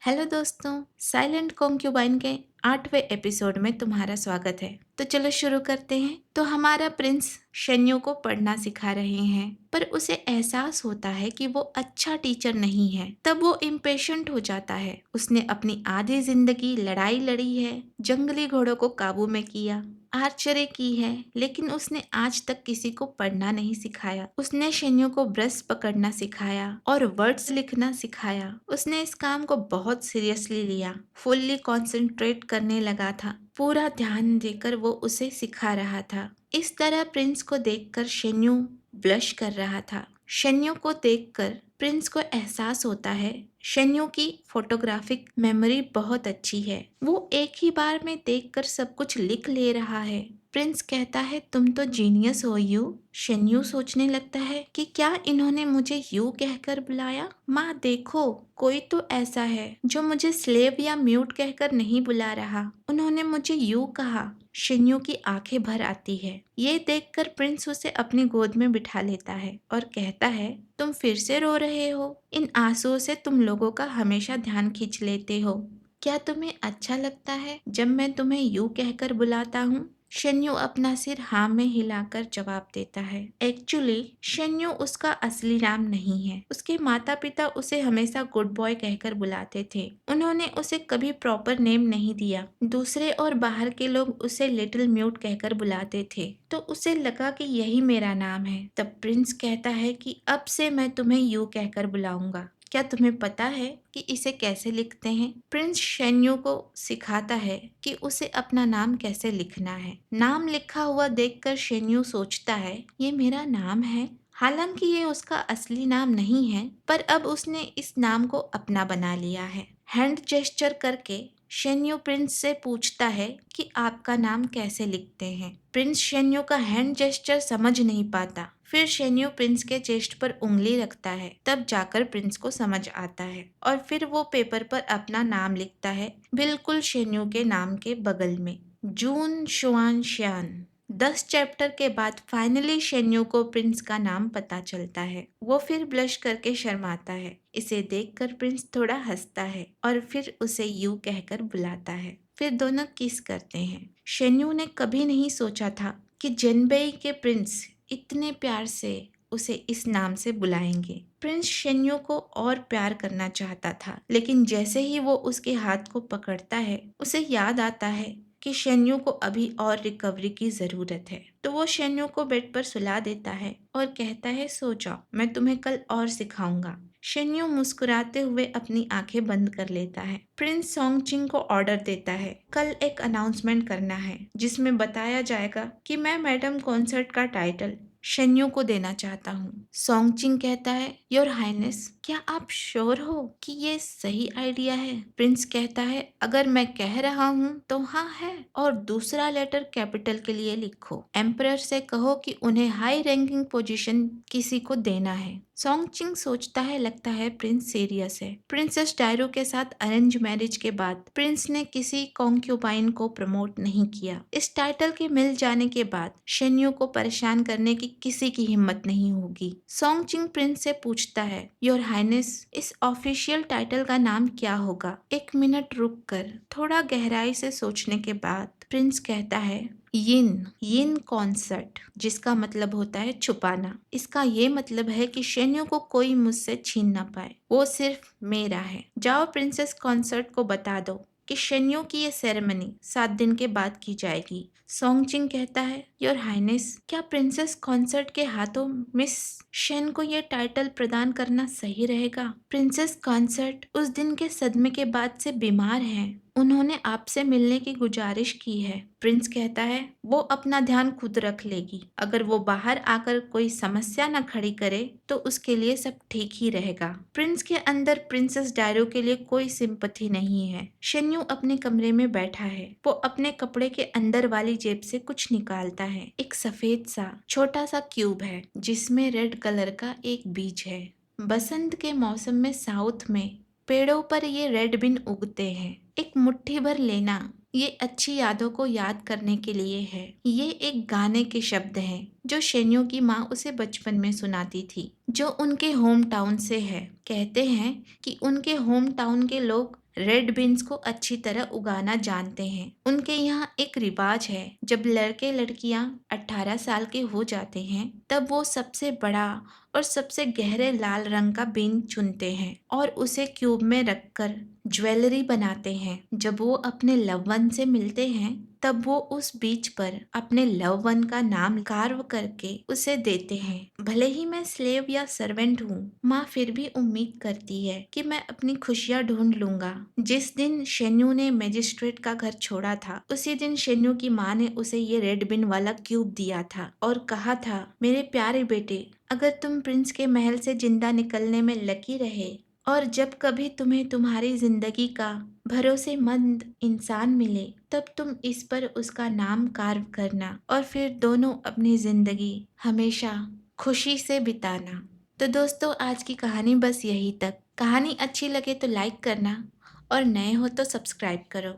Hello दोस्तों, silent कॉन्क्यूबाइन के 8वें episode में तुम्हारा स्वागत है। तो चलो शुरू करते हैं। तो हमारा प्रिंस शेन्यू को पढ़ना सिखा रहे हैं, पर उसे एहसास होता है कि वो अच्छा टीचर नहीं है। तब वो इम्पेशेंट हो जाता है। उसने अपनी आधी जिंदगी लड़ाई लड़ी है, जंगली घोड़ों को काबू में किया, आर्चरी की है, लेकिन उसने आज तक किसी को पढ़ना नहीं सिखाया। उसने शेन्यू को ब्रश पकड़ना सिखाया और वर्ड्स लिखना सिखाया। उसने इस काम को बहुत सीरियसली लिया, फुल्ली कॉन्सेंट्रेट करने लगा था, पूरा ध्यान देकर वो उसे सिखा रहा था। इस तरह प्रिंस को देखकर शेन्यू ब्लश कर रहा था। शेन्यू को देखकर प्रिंस को एहसास होता है शेन्यू की फोटोग्राफिक मेमोरी बहुत अच्छी है। वो एक ही बार में देखकर सब कुछ लिख ले रहा है। प्रिंस कहता है, तुम तो जीनियस हो यू। शेन्यू सोचने लगता है कि क्या इन्होंने मुझे यू कहकर बुलाया। माँ देखो, कोई तो ऐसा है जो मुझे स्लेव या म्यूट कहकर नहीं बुला रहा। उन्होंने मुझे यू कहा। शेन्यू की आंखें भर आती है। ये देखकर प्रिंस उसे अपनी गोद में बिठा लेता है और कहता है, तुम फिर से रो रहे हो। इन आंसुओं से तुम लोगों का हमेशा ध्यान खींच लेते हो। क्या तुम्हें अच्छा लगता है जब मैं तुम्हें यू कहकर बुलाता हूँ? शेन्यू अपना सिर हाँ में हिलाकर जवाब देता है। एक्चुअली शेन्यू उसका असली नाम नहीं है। उसके माता पिता उसे हमेशा गुड बॉय कहकर बुलाते थे। उन्होंने उसे कभी प्रॉपर नेम नहीं दिया। दूसरे और बाहर के लोग उसे लिटिल म्यूट कहकर बुलाते थे, तो उसे लगा कि यही मेरा नाम है। तब प्रिंस कहता है कि अब से मैं तुम्हें यू कहकर बुलाऊंगा। क्या तुम्हें पता है कि इसे कैसे लिखते हैं? प्रिंस शेन्यू को सिखाता है कि उसे अपना नाम कैसे लिखना है। नाम लिखा हुआ देखकर शेन्यू सोचता है, ये मेरा नाम है। हालांकि ये उसका असली नाम नहीं है, पर अब उसने इस नाम को अपना बना लिया है। हैंड जेस्चर करके शेन्यू प्रिंस से पूछता है कि आपका नाम कैसे लिखते हैं। प्रिंस शेन्यू का हैंड जेस्चर समझ नहीं पाता। फिर शेन्यू प्रिंस के चेस्ट पर उंगली रखता है। तब जाकर प्रिंस को समझ आता है और फिर वो पेपर पर अपना नाम लिखता है, बिल्कुल शेन्यू के नाम के बगल में, जून शुआन श्यान। 10 चैप्टर के बाद फाइनली शेन्यू को प्रिंस का नाम पता चलता है। वो फिर ब्लश करके शर्माता है। इसे देखकर प्रिंस थोड़ा हंसता है और फिर उसे यू कहकर बुलाता है। फिर दोनों किस करते हैं। शेन्यू ने कभी नहीं सोचा था कि जेनबेई के प्रिंस इतने प्यार से उसे इस नाम से बुलाएंगे। प्रिंस शेन्यू को और प्यार करना चाहता था, लेकिन जैसे ही वो उसके हाथ को पकड़ता है, उसे याद आता है कि शेन्यू को अभी और रिकवरी की जरूरत है। तो वो शेन्यू को बेड पर सुला देता है और कहता है, सो जाओ, मैं तुम्हें कल और सिखाऊंगा। शेन्यू मुस्कुराते हुए अपनी आंखें बंद कर लेता है। प्रिंस सोंगचिंग को ऑर्डर देता है, कल एक अनाउंसमेंट करना है जिसमें बताया जाएगा कि मैं मैडम कॉन्सर्ट का टाइटल शेन्यू को देना चाहता हूँ। सोंगचिंग कहता है, योर हाइनेस, क्या आप श्योर हो कि ये सही आइडिया है? प्रिंस कहता है, अगर मैं कह रहा हूँ तो हाँ है, और दूसरा लेटर कैपिटल के लिए लिखो। एम्परर से कहो कि उन्हें हाई रैंकिंग पोजीशन किसी को देना है। सोंगचिंग सोचता है, लगता है प्रिंस सीरियस है। प्रिंसेस डायरो के साथ अरेंज मैरिज के बाद प्रिंस ने किसी कॉन्क्यूबाइन को प्रमोट नहीं किया। इस टाइटल के मिल जाने के बाद शेन्यू को परेशान करने की किसी की हिम्मत नहीं होगी। सोंगचिंग प्रिंस से पूछता है, योर हाइनेस, इस ऑफिशियल टाइटल का नाम क्या होगा? 1 मिनट रुक कर थोड़ा गहराई से सोचने के बाद प्रिंस कहता है, यिन यिन कॉन्सर्ट, जिसका मतलब होता है छुपाना। इसका ये मतलब है कि शेन्यू को कोई मुझसे छीन ना पाए, वो सिर्फ मेरा है। जाओ प्रिंसेस कॉन्सर्ट को बता दो कि शेन्यू की ये सेरेमनी 7 दिन के बाद की जाएगी। सोंगचिंग कहता है, योर हाइनेस, क्या प्रिंसेस कॉन्सर्ट के हाथों मिस शेन को ये टाइटल प्रदान करना सही रहेगा? प्रिंसेस कॉन्सर्ट उस दिन के सदमे के बाद से बीमार हैं। उन्होंने आपसे मिलने की गुजारिश की है। प्रिंस कहता है, वो अपना ध्यान खुद रख लेगी। अगर वो बाहर आकर कोई समस्या न खड़ी करे तो उसके लिए सब ठीक ही रहेगा। प्रिंस के अंदर प्रिंसेस डायरो के लिए कोई सिंपैथी नहीं है। शेन्यू अपने कमरे में बैठा है। वो अपने कपड़े के अंदर वाली जेब से कुछ निकालता है। एक सफेद सा छोटा सा क्यूब है जिसमें रेड कलर का एक बीज है। बसंत के मौसम में साउथ में पेड़ों पर ये रेड बिन उगते हैं। एक मुट्ठी भर लेना ये अच्छी यादों को याद करने के लिए है। ये एक गाने के शब्द हैं जो शेन्यो की माँ उसे बचपन में सुनाती थी, जो उनके होम टाउन से है। कहते हैं कि उनके होम टाउन के लोग रेड बीन्स को अच्छी तरह उगाना जानते हैं। उनके यहाँ एक रिवाज है, जब लड़के लड़कियाँ 18 साल के हो जाते हैं तब वो सबसे बड़ा और सबसे गहरे लाल रंग का बीन चुनते हैं और उसे क्यूब में रखकर ज्वेलरी बनाते हैं। जब वो अपने लव वन से मिलते हैं तब वो उस बीच पर अपने लव वन का नाम कार्व करके उसे देते हैं। भले ही मैं स्लेव या सर्वेंट हूँ, माँ फिर भी उम्मीद करती है कि मैं अपनी खुशियाँ ढूंढ लूंगा। जिस दिन शेन्यू ने मैजिस्ट्रेट का घर छोड़ा था, उसी दिन शेन्यू की माँ ने उसे ये रेड बिन वाला क्यूब दिया था और कहा था, मेरे प्यारे बेटे, अगर तुम प्रिंस के महल से जिंदा निकलने में लकी रहे और जब कभी तुम्हें तुम्हारी जिंदगी का भरोसेमंद इंसान मिले तब तुम इस पर उसका नाम कार्व करना और फिर दोनों अपनी जिंदगी हमेशा खुशी से बिताना। तो दोस्तों, आज की कहानी बस यही तक। कहानी अच्छी लगे तो लाइक करना और नए हो तो सब्सक्राइब करो।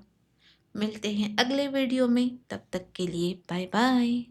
मिलते हैं अगले वीडियो में, तब तक के लिए बाय बाय।